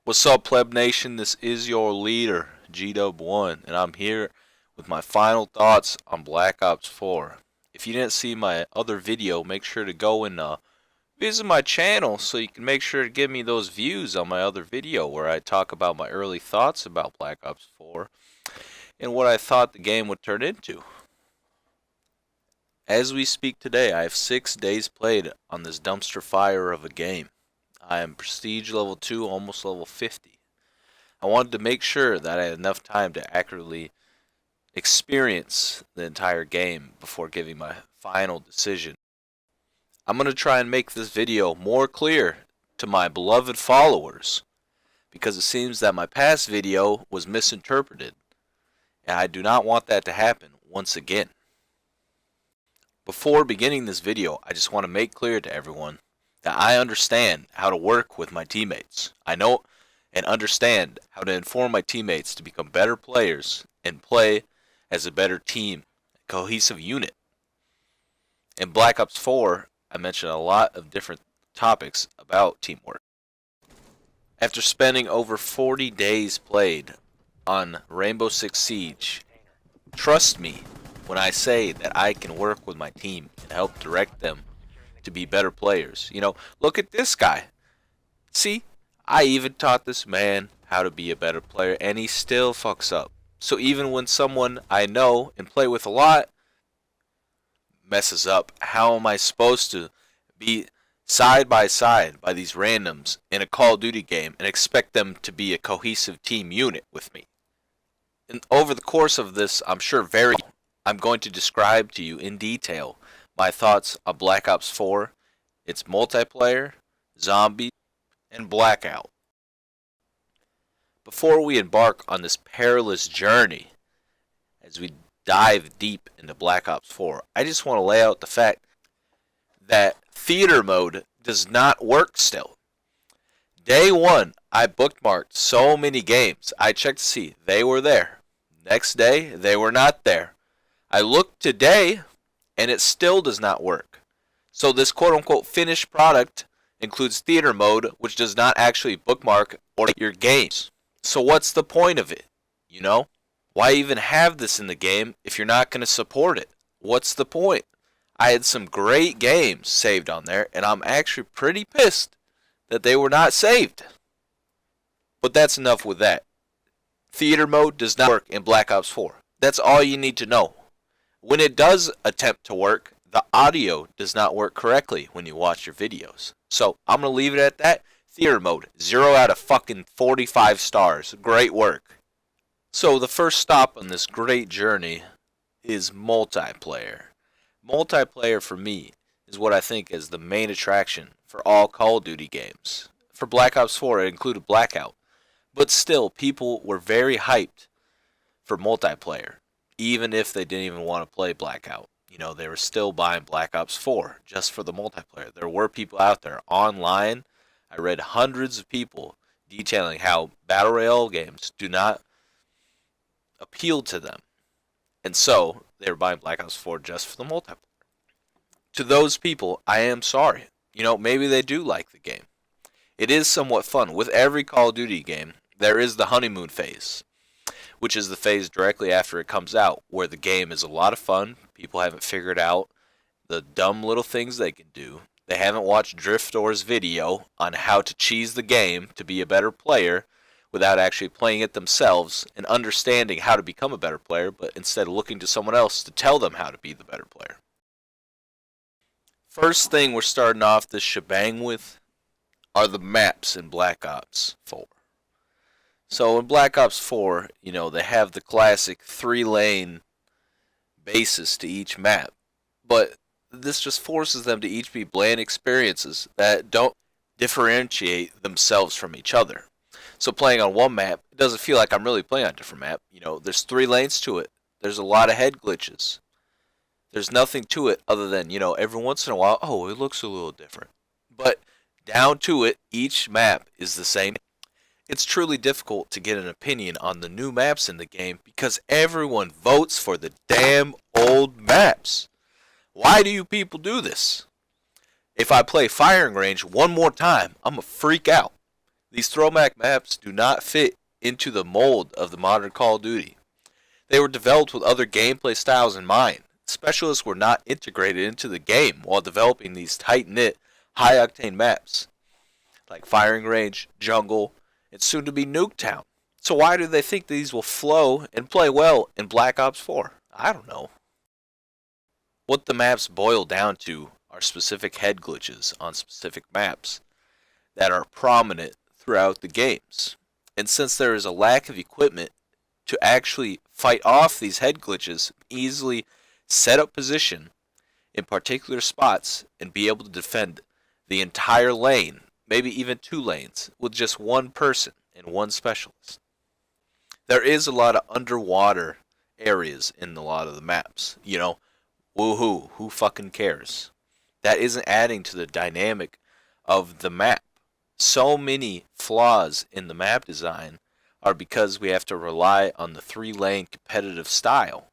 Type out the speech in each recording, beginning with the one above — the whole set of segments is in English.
What's up, Pleb Nation? This is your leader, G-Dub1, and I'm here with my final thoughts on Black Ops 4. If you didn't see my other video, make sure to go and visit my channel so you can make sure to give me those views on my other video where I talk about my early thoughts about Black Ops 4 and what I thought the game would turn into. As we speak today, I have 6 days played on this dumpster fire of a game. I am Prestige level 2, almost level 50. I wanted to make sure that I had enough time to accurately experience the entire game before giving my final decision. I'm going to try and make this video more clear to my beloved followers because it seems that my past video was misinterpreted, and I do not want that to happen once again. Before beginning this video, I just want to make clear to everyone that I understand how to work with my teammates. I know and understand how to inform my teammates to become better players and play as a better team, a cohesive unit. In Black Ops 4, I mentioned a lot of different topics about teamwork. After spending over 40 days played on Rainbow Six Siege, trust me when I say that I can work with my team and help direct them to be better players. Look at this guy. See, I even taught this man how to be a better player, and he still fucks up. So even when someone I know and play with a lot messes up, how am I supposed to be side by side by these randoms in a Call of Duty game and expect them to be a cohesive team unit with me? And over the course of this, I'm going to describe to you in detail my thoughts on Black Ops 4, its multiplayer, zombies, and blackout. Before we embark on this perilous journey, as we dive deep into Black Ops 4, I just want to lay out the fact that theater mode does not work still. Day 1, I bookmarked so many games. I checked to see they were there. Next day, they were not there. I looked today, and it still does not work. So this quote-unquote finished product includes theater mode, which does not actually bookmark or your games. So what's the point of it? Why even have this in the game if you're not going to support it? What's the point? I had some great games saved on there, and I'm actually pretty pissed that they were not saved. But that's enough with that. Theater mode does not work in Black Ops 4. That's all you need to know. When it does attempt to work, the audio does not work correctly when you watch your videos. So I'm going to leave it at that. Theater mode, 0 out of fucking 45 stars. Great work. So the first stop on this great journey is multiplayer. Multiplayer for me is what I think is the main attraction for all Call of Duty games. For Black Ops 4 it included Blackout. But still, people were very hyped for multiplayer. Even if they didn't even want to play Blackout. They were still buying Black Ops 4 just for the multiplayer. There were people out there online. I read hundreds of people detailing how Battle Royale games do not appeal to them. And so, they were buying Black Ops 4 just for the multiplayer. To those people, I am sorry. Maybe they do like the game. It is somewhat fun. With every Call of Duty game, there is the honeymoon phase, which is the phase directly after it comes out, where the game is a lot of fun. People haven't figured out the dumb little things they can do. They haven't watched Driftor's video on how to cheese the game to be a better player without actually playing it themselves and understanding how to become a better player, but instead looking to someone else to tell them how to be the better player. First thing we're starting off this shebang with are the maps in Black Ops 4. So in Black Ops 4, they have the classic 3-lane basis to each map. But this just forces them to each be bland experiences that don't differentiate themselves from each other. So playing on one map, it doesn't feel like I'm really playing on a different map. There's 3 lanes to it. There's a lot of head glitches. There's nothing to it other than, every once in a while, oh, it looks a little different. But down to it, each map is the same. It's truly difficult to get an opinion on the new maps in the game because everyone votes for the damn old maps. Why do you people do this? If I play firing range one more time, I'm going to freak out. These throwback maps do not fit into the mold of the modern Call of Duty. They were developed with other gameplay styles in mind. Specialists were not integrated into the game while developing these tight-knit, high-octane maps, like Firing Range, Jungle, and soon to be Nuketown. So why do they think these will flow and play well in Black Ops 4? I don't know. What the maps boil down to are specific head glitches on specific maps that are prominent throughout the games. And since there is a lack of equipment to actually fight off these head glitches, easily set up position in particular spots and be able to defend the entire lane, maybe even 2 lanes, with just one person and one specialist. There is a lot of underwater areas in a lot of the maps. Woohoo, who fucking cares? That isn't adding to the dynamic of the map. So many flaws in the map design are because we have to rely on the 3-lane competitive style.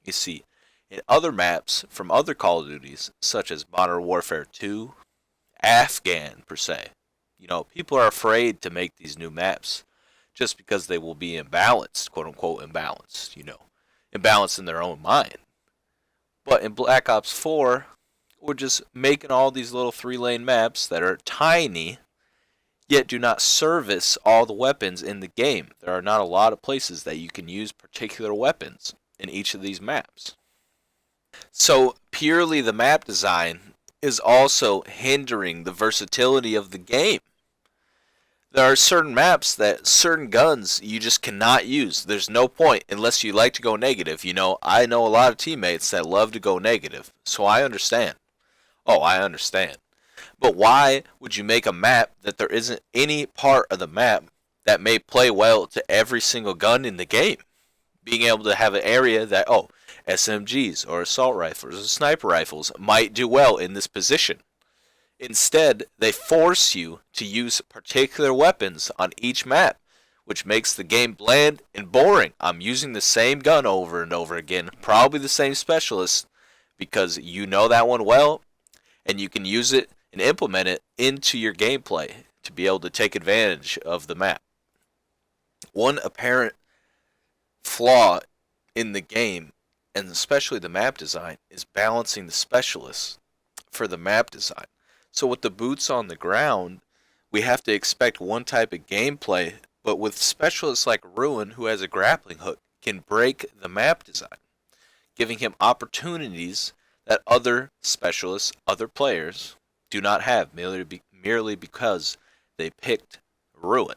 You see, in other maps from other Call of Duties, such as Modern Warfare 2, Afghan per se, people are afraid to make these new maps just because they will be imbalanced, quote unquote imbalanced, imbalanced in their own mind. But in Black Ops 4, we're just making all these little 3-lane maps that are tiny, yet do not service all the weapons in the game. There are not a lot of places that you can use particular weapons in each of these maps. So purely the map design is also hindering the versatility of the game. There are certain maps that certain guns you just cannot use. There's no point unless you like to go negative. I know a lot of teammates that love to go negative, so I understand. Oh, I understand. But why would you make a map that there isn't any part of the map that may play well to every single gun in the game? Being able to have an area that, SMGs or assault rifles or sniper rifles might do well in this position. Instead, they force you to use particular weapons on each map, which makes the game bland and boring. I'm using the same gun over and over again, probably the same specialist, because you know that one well, and you can use it and implement it into your gameplay to be able to take advantage of the map. One apparent flaw in the game, and especially the map design, is balancing the specialists for the map design. So with the boots on the ground, we have to expect one type of gameplay, but with specialists like Ruin, who has a grappling hook, can break the map design, giving him opportunities that other specialists, other players, do not have merely because they picked Ruin.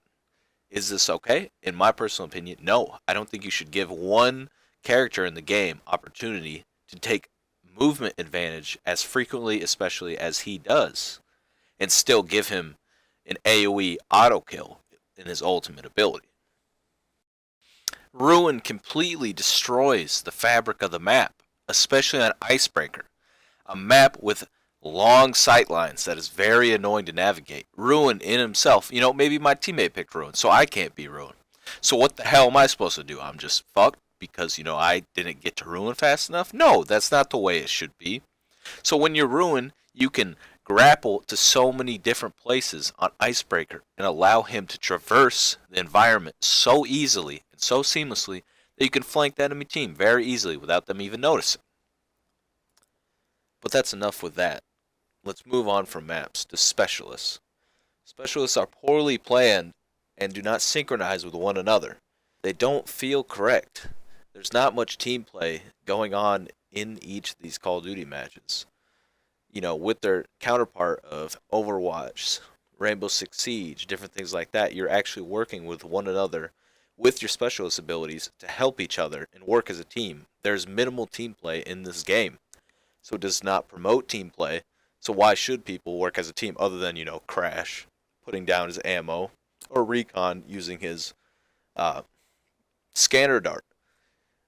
Is this okay? In my personal opinion, no. I don't think you should give one character in the game opportunity to take movement advantage as frequently, especially as he does, and still give him an AoE auto kill in his ultimate ability. Ruin completely destroys the fabric of the map, especially on Icebreaker, a map with long sight lines that is very annoying to navigate. Ruin in himself, maybe my teammate picked Ruin, so I can't be Ruin. So what the hell am I supposed to do? I'm just fucked because, I didn't get to Ruin fast enough? No, that's not the way it should be. So when you're Ruin, you can grapple to so many different places on Icebreaker and allow him to traverse the environment so easily and so seamlessly that you can flank the enemy team very easily without them even noticing. But that's enough with that. Let's move on from maps to specialists. Specialists are poorly planned and do not synchronize with one another. They don't feel correct. There's not much team play going on in each of these Call of Duty matches. With their counterpart of Overwatch, Rainbow Six Siege, different things like that, you're actually working with one another with your specialist abilities to help each other and work as a team. There's minimal team play in this game, so it does not promote team play. So why should people work as a team other than, Crash putting down his ammo, or Recon using his scanner dart?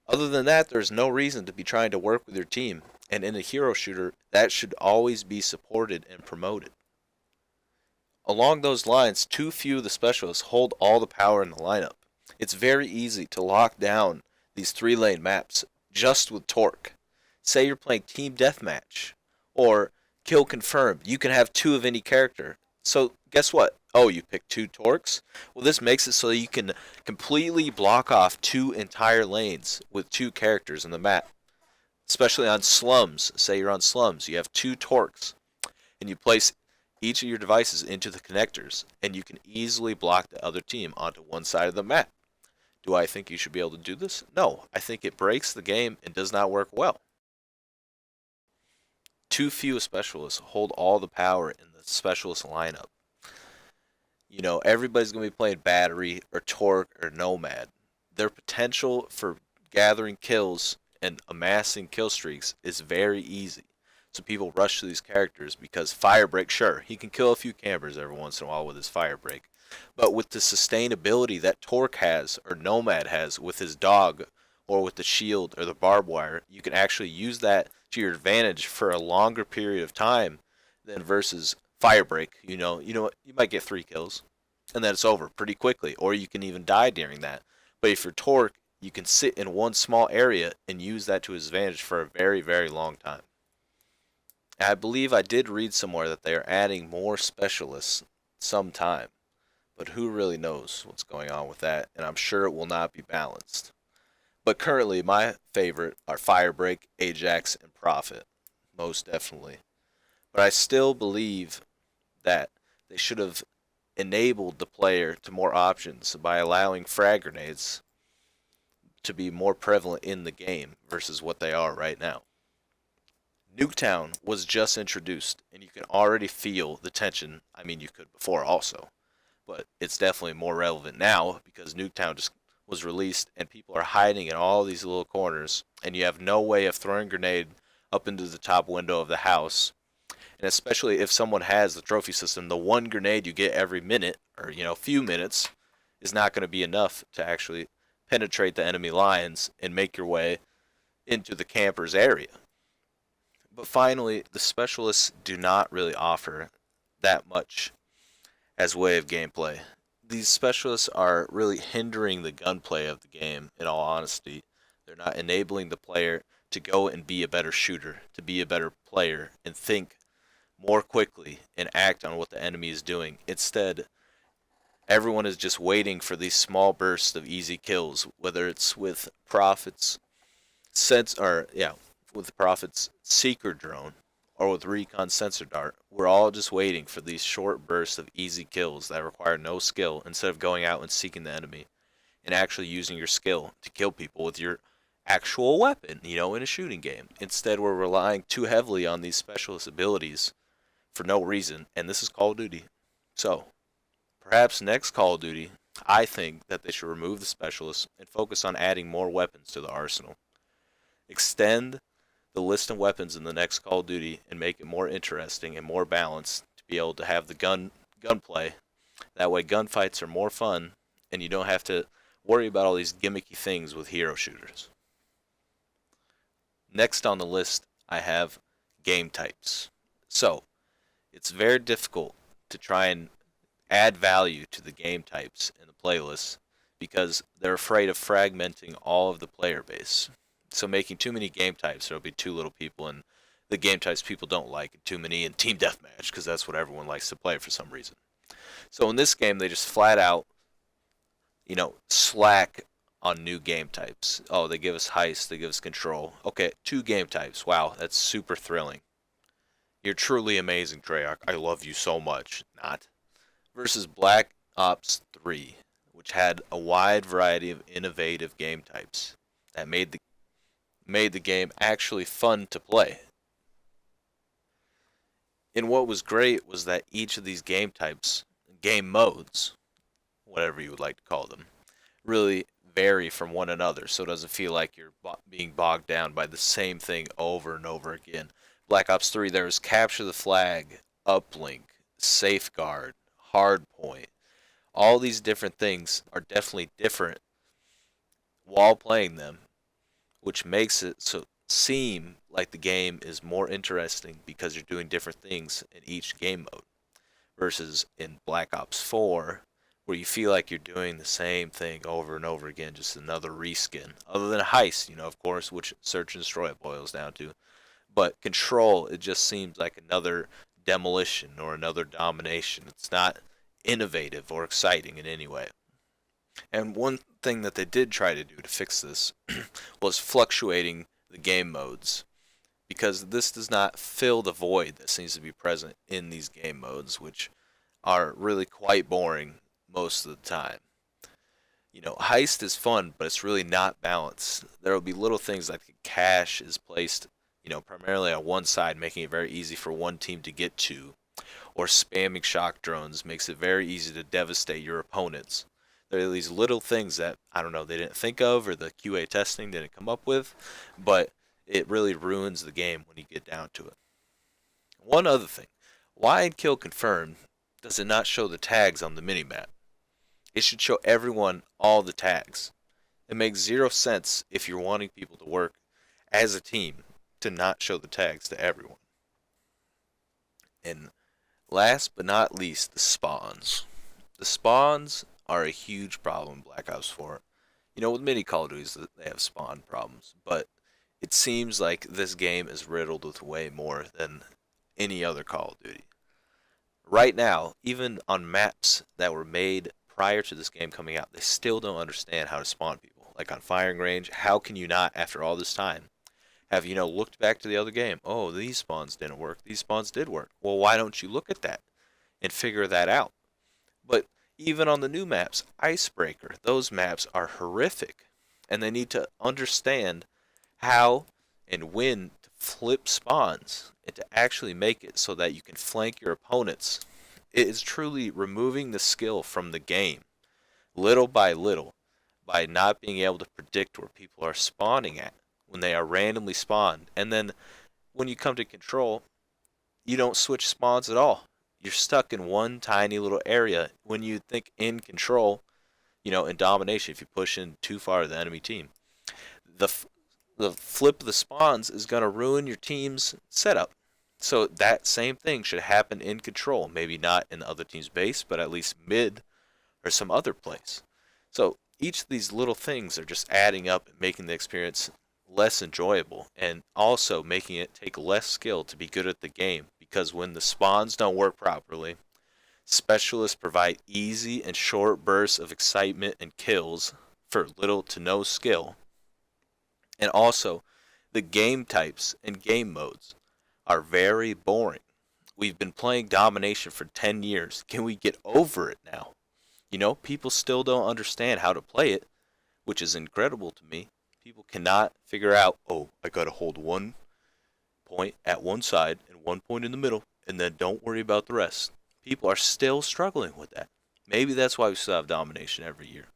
Other than that, there's no reason to be trying to work with your team. And in a hero shooter, that should always be supported and promoted. Along those lines, too few of the specialists hold all the power in the lineup. It's very easy to lock down these 3-lane maps just with torque. Say you're playing Team Deathmatch or Kill Confirmed. You can have 2 of any character. So guess what? Oh, you pick two torques? Well, this makes it so that you can completely block off two entire lanes with two characters in the map. Especially on slums. Say you're on slums, you have two torques, and you place each of your devices into the connectors, and you can easily block the other team onto one side of the map. Do I think you should be able to do this? No, I think it breaks the game and does not work well. Too few specialists hold all the power in the specialist lineup. Everybody's going to be playing battery or torque or nomad. Their potential for gathering kills and amassing kill streaks is very easy. So people rush to these characters because Firebreak, sure, he can kill a few campers every once in a while with his Firebreak. But with the sustainability that Torque has or Nomad has with his dog or with the shield or the barbed wire, you can actually use that to your advantage for a longer period of time than versus Firebreak. You might get 3 kills and then it's over pretty quickly, or you can even die during that. But if you're Torque, you can sit in one small area and use that to his advantage for a very, very long time. I believe I did read somewhere that they are adding more specialists sometime, but who really knows what's going on with that, and I'm sure it will not be balanced. But currently, my favorite are Firebreak, Ajax, and Prophet, most definitely. But I still believe that they should have enabled the player to more options by allowing frag grenades to be more prevalent in the game versus what they are right now. Nuketown was just introduced, and you can already feel the tension. I mean, you could before also, but it's definitely more relevant now because Nuketown just was released, and people are hiding in all these little corners, and you have no way of throwing a grenade up into the top window of the house. And especially if someone has the trophy system, the one grenade you get every minute or few minutes is not going to be enough to actually penetrate the enemy lines and make your way into the campers area. But finally, the specialists do not really offer that much as way of gameplay. These specialists are really hindering the gunplay of the game, in all honesty. They're not enabling the player to go and be a better shooter, to be a better player, and think more quickly and act on what the enemy is doing. Instead, everyone is just waiting for these small bursts of easy kills, whether it's with Prophet's with Prophet's Seeker drone or with Recon Sensor Dart. We're all just waiting for these short bursts of easy kills that require no skill instead of going out and seeking the enemy and actually using your skill to kill people with your actual weapon, in a shooting game. Instead, we're relying too heavily on these specialist abilities for no reason, and this is Call of Duty. So, perhaps next Call of Duty, I think that they should remove the specialists and focus on adding more weapons to the arsenal. Extend the list of weapons in the next Call of Duty and make it more interesting and more balanced to be able to have the gunplay. That way gunfights are more fun and you don't have to worry about all these gimmicky things with hero shooters. Next on the list, I have game types. So, it's very difficult to try and add value to the game types in the playlist because they're afraid of fragmenting all of the player base. So making too many game types, there'll be too little people in the game types people don't like, and too many in team deathmatch because that's what everyone likes to play for some reason. So in this game, they just flat out, slack on new game types. Oh, they give us heist, they give us control. Okay, 2 game types. Wow, that's super thrilling. You're truly amazing, Treyarch. I love you so much. Not. Versus Black Ops 3, which had a wide variety of innovative game types that made the game actually fun to play. And what was great was that each of these game types, game modes, whatever you would like to call them, really vary from one another, so it doesn't feel like you're being bogged down by the same thing over and over again. Black Ops 3, there was Capture the Flag, Uplink, Safeguard, Hardpoint. All these different things are definitely different while playing them, which makes it seem like the game is more interesting because you're doing different things in each game mode. Versus in Black Ops 4, where you feel like you're doing the same thing over and over again, just another reskin. Other than heist, of course, which Search and Destroy it boils down to. But Control, it just seems like another demolition or another domination. It's not innovative or exciting in any way. And one thing that they did try to do to fix this was fluctuating the game modes, because this does not fill the void that seems to be present in these game modes, which are really quite boring most of the time. Heist is fun, but it's really not balanced. There will be little things like cash is placed, primarily on one side, making it very easy for one team to get to, or spamming shock drones makes it very easy to devastate your opponents. There are these little things that, I don't know, they didn't think of or the QA testing didn't come up with, but it really ruins the game when you get down to it. One other thing, why in Kill Confirmed does it not show the tags on the minimap? It should show everyone all the tags. It makes zero sense if you're wanting people to work as a team to not show the tags to everyone. And last but not least, the spawns. The spawns are a huge problem in Black Ops 4. With many Call of Duties, they have spawn problems, but it seems like this game is riddled with way more than any other Call of Duty. Right now, even on maps that were made prior to this game coming out, they still don't understand how to spawn people. Like on Firing Range, how can you not, after all this time, have looked back to the other game? Oh, these spawns didn't work. These spawns did work. Well, why don't you look at that and figure that out? But even on the new maps, Icebreaker, those maps are horrific, and they need to understand how and when to flip spawns and to actually make it so that you can flank your opponents. It is truly removing the skill from the game, little by little, by not being able to predict where people are spawning at when they are randomly spawned. And then when you come to control, you don't switch spawns at all. You're stuck in one tiny little area when you think in control, in domination, if you push in too far to the enemy team. The flip of the spawns is going to ruin your team's setup. So that same thing should happen in control. Maybe not in the other team's base, but at least mid or some other place. So each of these little things are just adding up and making the experience less enjoyable, and also making it take less skill to be good at the game, because when the spawns don't work properly, specialists provide easy and short bursts of excitement and kills for little to no skill. And also, the game types and game modes are very boring. We've been playing domination for 10 years. Can we get over it now? People still don't understand how to play it, which is incredible to me. People cannot figure out, oh, I gotta hold one point at one side and one point in the middle, and then don't worry about the rest. People are still struggling with that. Maybe that's why we still have domination every year.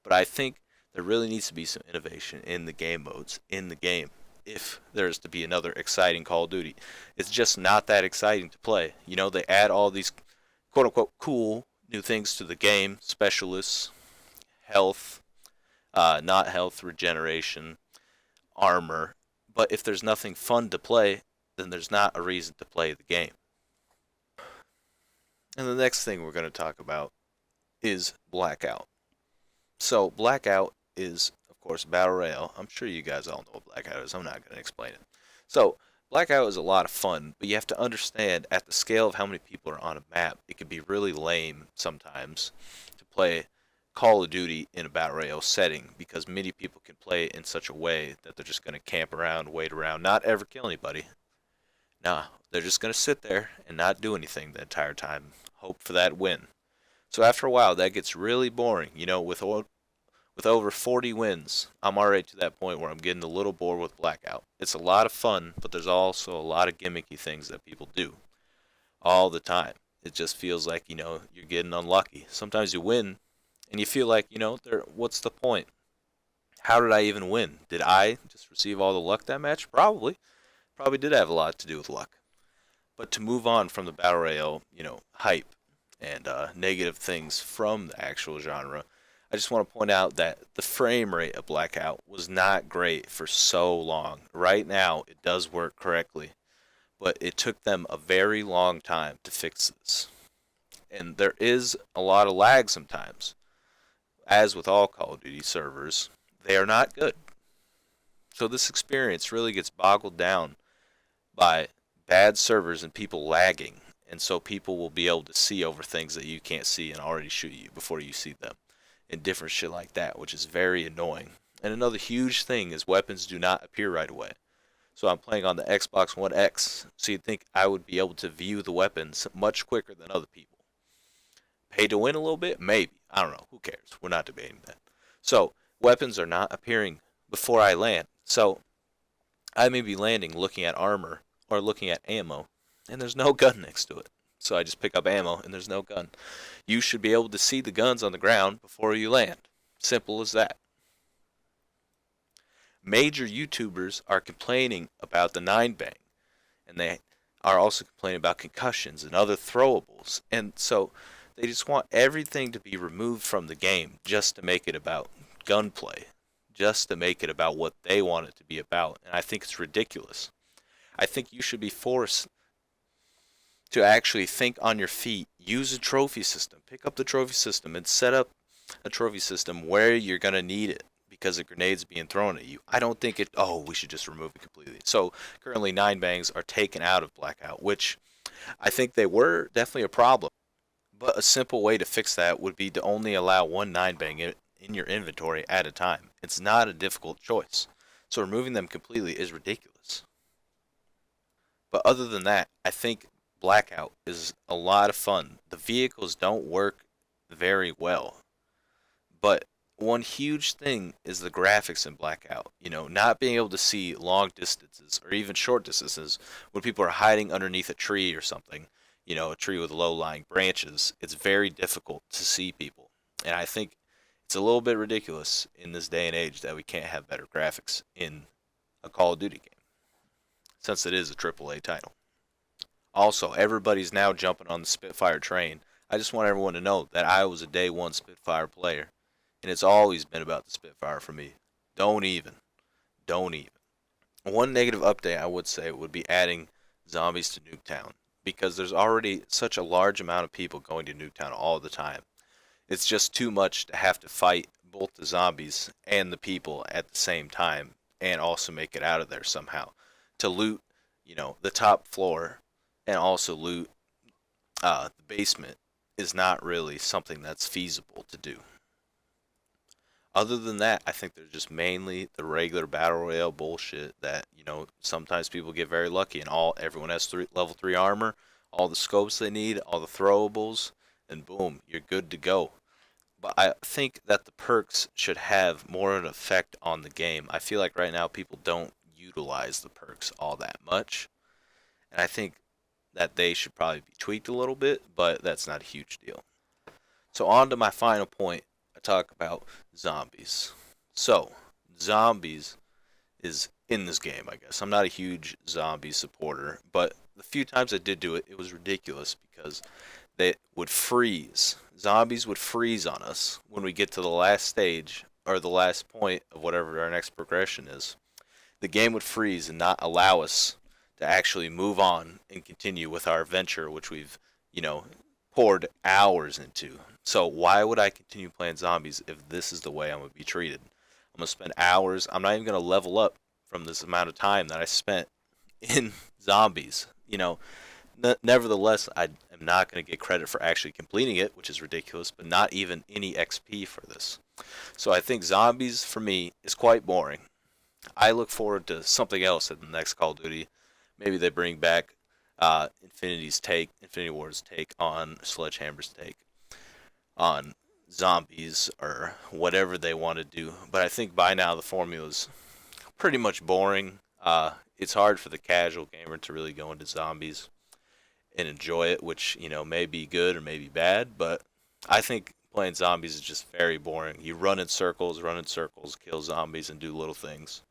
But I think there really needs to be some innovation in the game modes, in the game, if there's to be another exciting Call of Duty. It's just not that exciting to play. They add all these quote-unquote cool new things to the game, specialists, health, not health, regeneration, armor. But if there's nothing fun to play, then there's not a reason to play the game. And the next thing we're going to talk about is Blackout. So Blackout is, of course, Battle Royale. I'm sure you guys all know what Blackout is. I'm not going to explain it. So Blackout is a lot of fun, but you have to understand at the scale of how many people are on a map, it can be really lame sometimes to play Call of Duty in a Battle Royale setting, because many people can play it in such a way that they're just going to camp around, wait around, not ever kill anybody. Nah, they're just going to sit there and not do anything the entire time, hope for that win. So after a while, that gets really boring. With over 40 wins, I'm already to that point where I'm getting a little bored with Blackout. It's a lot of fun, but there's also a lot of gimmicky things that people do all the time. It just feels like, you're getting unlucky. Sometimes you win, and you feel like, what's the point? How did I even win? Did I just receive all the luck that match? Probably. Probably did have a lot to do with luck. But to move on from the Battle Royale, hype and negative things from the actual genre, I just want to point out that the frame rate of Blackout was not great for so long. Right now, it does work correctly, but it took them a very long time to fix this. And there is a lot of lag sometimes. As with all Call of Duty servers, they are not good. So this experience really gets boggled down by bad servers and people lagging. and so people will be able to see over things that you can't see and already shoot you before you see them, and different shit like that, which is very annoying. And another huge thing is weapons do not appear right away. So I'm playing on the Xbox One X, so you'd think I would be able to view the weapons much quicker than other people. Pay to win a little bit? Maybe. I don't know. Who cares? We're not debating that. So, weapons are not appearing before I land. So, I may be landing looking at armor or looking at ammo, and there's no gun next to it. So I just pick up ammo, and there's no gun. You should be able to see the guns on the ground before you land. Simple as that. Major YouTubers are complaining about the 9 bang, and they are also complaining about concussions and other throwables. And so they just want everything to be removed from the game just to make it about gunplay, just to make it about what they want it to be about. And I think it's ridiculous. I think you should be forced to actually think on your feet, use a trophy system, pick up the trophy system and set up a trophy system where you're going to need it because a grenade's being thrown at you. I don't think we should just remove it completely. So currently 9 bangs are taken out of Blackout, which I think they were definitely a problem. But a simple way to fix that would be to only allow one 9 bang in your inventory at a time. It's not a difficult choice. So removing them completely is ridiculous. But other than that, I think Blackout is a lot of fun. The vehicles don't work very well. But one huge thing is the graphics in Blackout. Not being able to see long distances or even short distances when people are hiding underneath a tree or something, a tree with low-lying branches. It's very difficult to see people. And I think it's a little bit ridiculous in this day and age that we can't have better graphics in a Call of Duty game, since it is a AAA title. Also, everybody's now jumping on the Spitfire train. I just want everyone to know that I was a day one Spitfire player, and it's always been about the Spitfire for me. Don't even. One negative update I would say would be adding zombies to Nuketown, because there's already such a large amount of people going to Nuketown all the time. It's just too much to have to fight both the zombies and the people at the same time, and also make it out of there somehow. To loot, the top floor, and also loot the basement is not really something that's feasible to do. Other than that, I think there's just mainly the regular battle royale bullshit that sometimes people get very lucky and everyone has level 3 armor, all the scopes they need, all the throwables, and boom, you're good to go. But I think that the perks should have more of an effect on the game. I feel like right now people don't utilize the perks all that much, and I think that they should probably be tweaked a little bit, but that's not a huge deal. So on to my final point. I talk about zombies. So, zombies is in this game, I guess. I'm not a huge zombie supporter, but the few times I did do it, it was ridiculous because they would freeze. Zombies would freeze on us when we get to the last stage, or the last point of whatever our next progression is. The game would freeze and not allow us to actually move on and continue with our adventure, which we've, poured hours into. So why would I continue playing zombies if this is the way I'm going to be treated? I'm going to spend hours. I'm not even going to level up from this amount of time that I spent in zombies. Nevertheless, I am not going to get credit for actually completing it, which is ridiculous, but not even any XP for this. So I think zombies, for me, is quite boring. I look forward to something else in the next Call of Duty. Maybe they bring back Infinity Ward's take on Sledgehammer's take on zombies or whatever they want to do. But I think by now the formula is pretty much boring. It's hard for the casual gamer to really go into zombies and enjoy it, which may be good or may be bad. But I think playing zombies is just very boring. You run in circles, kill zombies, and do little things.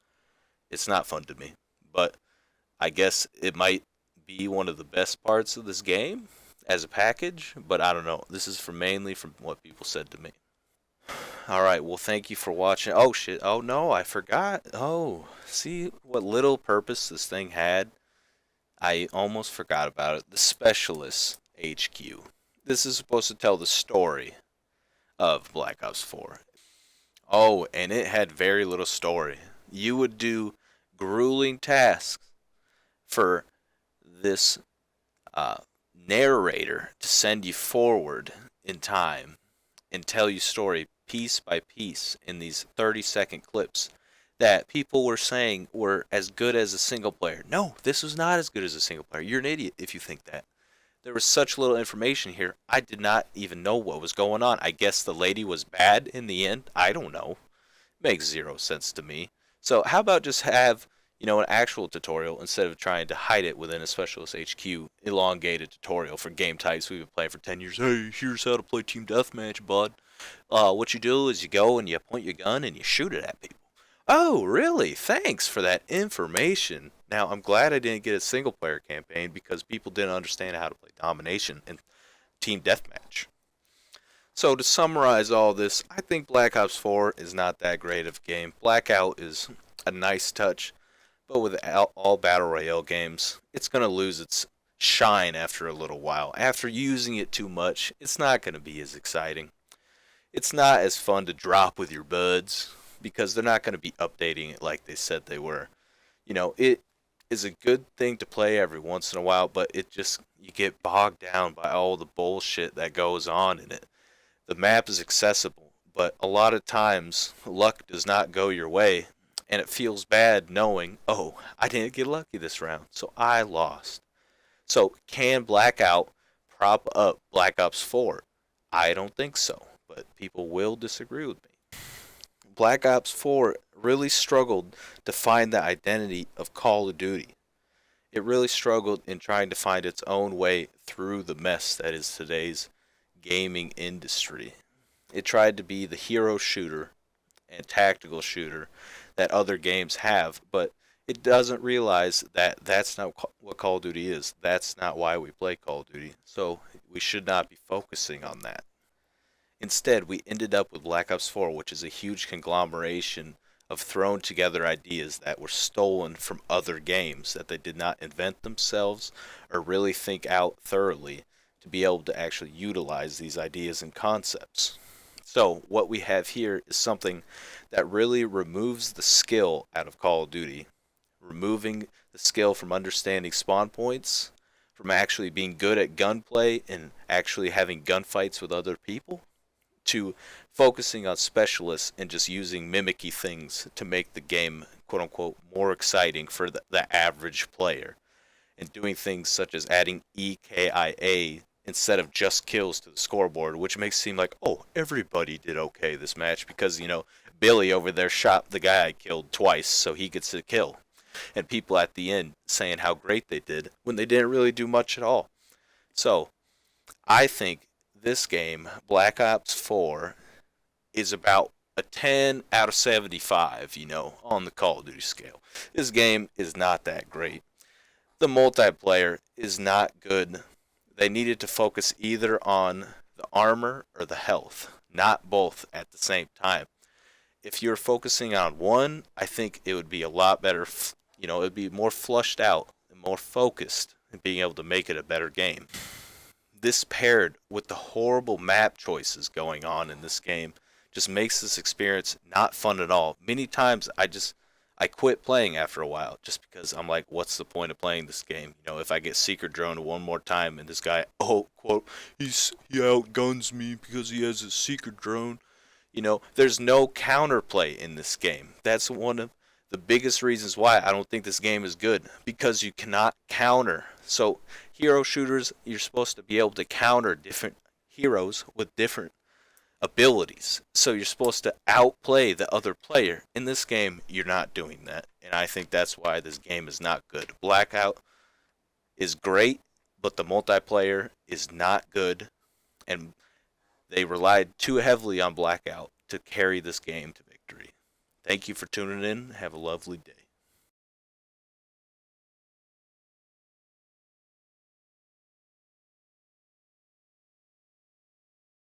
It's not fun to me. But I guess it might be one of the best parts of this game as a package, but I don't know. This is mainly from what people said to me. Alright, well, thank you for watching. Oh, shit. Oh, no, I forgot. Oh, see what little purpose this thing had? I almost forgot about it. The Specialist HQ. This is supposed to tell the story of Black Ops 4. Oh, and it had very little story. You would do grueling tasks for this narrator to send you forward in time and tell you story piece by piece in these 30-second clips that people were saying were as good as a single player. No, this was not as good as a single player. You're an idiot if you think that. There was such little information here. I did not even know what was going on. I guess the lady was bad in the end. I don't know. Makes zero sense to me. So how about just have, an actual tutorial instead of trying to hide it within a Specialist HQ elongated tutorial for game types we've been playing for 10 years. Hey, here's how to play Team Deathmatch, bud. What you do is you go and you point your gun and you shoot it at people. Oh, really? Thanks for that information. Now, I'm glad I didn't get a single player campaign because people didn't understand how to play domination and Team Deathmatch. So to summarize all this, I think Black Ops 4 is not that great of a game. Blackout is a nice touch, but with all Battle Royale games, it's going to lose its shine after a little while. After using it too much, it's not going to be as exciting. It's not as fun to drop with your buds because they're not going to be updating it like they said they were. It is a good thing to play every once in a while, but you get bogged down by all the bullshit that goes on in it. The map is accessible, but a lot of times luck does not go your way, and it feels bad knowing, oh, I didn't get lucky this round, so I lost. So can Blackout prop up Black Ops 4? I don't think so, but people will disagree with me. Black Ops 4 really struggled to find the identity of Call of Duty. It really struggled in trying to find its own way through the mess that is today's gaming industry. It tried to be the hero shooter and tactical shooter that other games have, but it doesn't realize that that's not what Call of Duty is. That's not why we play Call of Duty, so we should not be focusing on that. Instead, we ended up with Black Ops 4, which is a huge conglomeration of thrown together ideas that were stolen from other games that they did not invent themselves or really think out thoroughly to be able to actually utilize these ideas and concepts. So what we have here is something that really removes the skill out of Call of Duty, removing the skill from understanding spawn points, from actually being good at gunplay and actually having gunfights with other people, to focusing on specialists and just using mimicky things to make the game, quote unquote, more exciting for the average player. And doing things such as adding EKIA instead of just kills to the scoreboard, which makes it seem like, oh, everybody did okay this match because, Billy over there shot the guy I killed twice, so he gets a kill. And people at the end saying how great they did when they didn't really do much at all. So, I think this game, Black Ops 4, is about a 10 out of 75, on the Call of Duty scale. This game is not that great. The multiplayer is not good. They needed to focus either on the armor or the health, not both at the same time. If you're focusing on one, I think it would be a lot better, it would be more flushed out and more focused in being able to make it a better game. This paired with the horrible map choices going on in this game just makes this experience not fun at all. Many times I quit playing after a while just because I'm like, what's the point of playing this game? If I get secret droned one more time and this guy, quote, he outguns me because he has a secret drone. There's no counterplay in this game. That's one of the biggest reasons why I don't think this game is good, because you cannot counter. So hero shooters, you're supposed to be able to counter different heroes with different abilities. So you're supposed to outplay the other player. In this game, you're not doing that. And I think that's why this game is not good. Blackout is great, but the multiplayer is not good. And they relied too heavily on Blackout to carry this game to victory. Thank you for tuning in. Have a lovely day.